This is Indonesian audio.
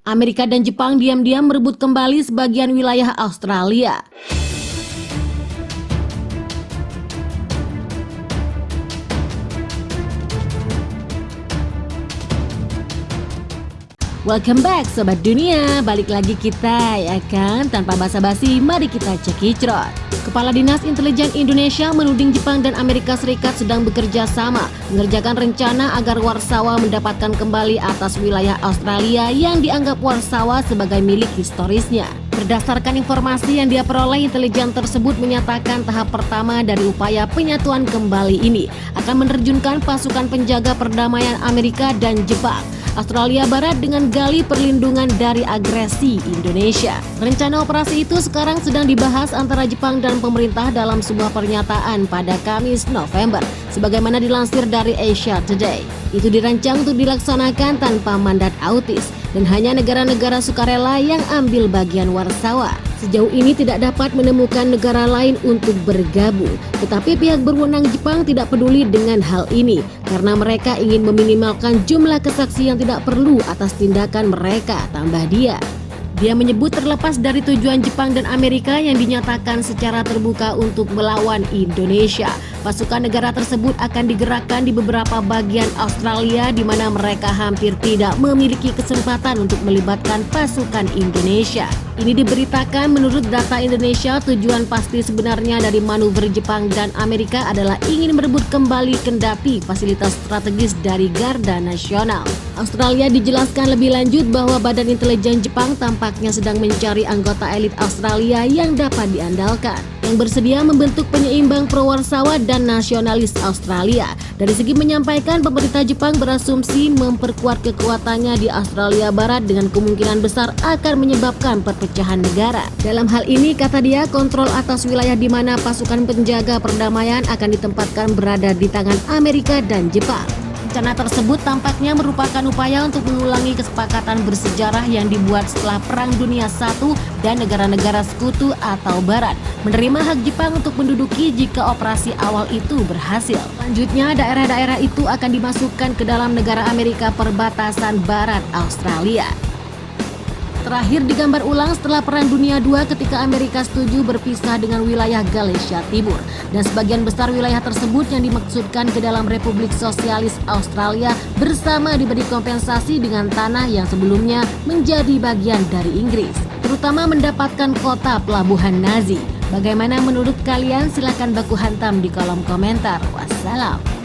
Amerika dan Jepang diam-diam merebut kembali sebagian wilayah Australia. Welcome back Sobat Dunia, balik lagi kita ya kan. Tanpa basa-basi, mari kita cekicrot. Kepala Dinas Intelijen Indonesia menuding Jepang dan Amerika Serikat sedang bekerja sama mengerjakan rencana agar Warsawa mendapatkan kembali atas wilayah Australia yang dianggap Warsawa sebagai milik historisnya. Berdasarkan informasi yang dia peroleh, intelijen tersebut menyatakan tahap pertama dari upaya penyatuan kembali ini akan menerjunkan pasukan penjaga perdamaian Amerika dan Jepang Australia Barat dengan gali perlindungan dari agresi Indonesia. Rencana operasi itu sekarang sedang dibahas antara Jepang dan pemerintah dalam sebuah pernyataan pada Kamis November, sebagaimana dilansir dari Asia Today. Itu dirancang untuk dilaksanakan tanpa mandat AUKUS dan hanya negara-negara sukarela yang ambil bagian Warsawa. Sejauh ini tidak dapat menemukan negara lain untuk bergabung, tetapi pihak berwenang Jepang tidak peduli dengan hal ini karena mereka ingin meminimalkan jumlah kesaksian yang tidak perlu atas tindakan mereka, tambah dia. Dia menyebut terlepas dari tujuan Jepang dan Amerika yang dinyatakan secara terbuka untuk melawan Indonesia, pasukan negara tersebut akan digerakkan di beberapa bagian Australia di mana mereka hampir tidak memiliki kesempatan untuk melibatkan pasukan Indonesia. Ini diberitakan menurut data Indonesia, tujuan pasti sebenarnya dari manuver Jepang dan Amerika adalah ingin merebut kembali kendati fasilitas strategis dari Garda Nasional. Australia dijelaskan lebih lanjut bahwa Badan Intelijen Jepang tampaknya sedang mencari anggota elit Australia yang dapat diandalkan, yang bersedia membentuk penyeimbang pro-Warsawa dan nasionalis Australia. Dari segi menyampaikan, pemerintah Jepang berasumsi memperkuat kekuatannya di Australia Barat dengan kemungkinan besar akan menyebabkan perpecahan negara. Dalam hal ini, kata dia, kontrol atas wilayah di mana pasukan penjaga perdamaian akan ditempatkan berada di tangan Amerika dan Jepang. Rencana tersebut tampaknya merupakan upaya untuk mengulangi kesepakatan bersejarah yang dibuat setelah Perang Dunia I dan negara-negara sekutu atau Barat menerima hak Jepang untuk menduduki jika operasi awal itu berhasil. Selanjutnya, daerah-daerah itu akan dimasukkan ke dalam negara Amerika perbatasan Barat Australia. Terakhir digambar ulang setelah Perang Dunia II ketika Amerika setuju berpisah dengan wilayah Galicia Timur dan sebagian besar wilayah tersebut yang dimaksudkan ke dalam Republik Sosialis Australia bersama diberi kompensasi dengan tanah yang sebelumnya menjadi bagian dari Inggris, terutama mendapatkan kota pelabuhan Nazi. Bagaimana menurut kalian? Silakan baku hantam di kolom komentar. Wassalam.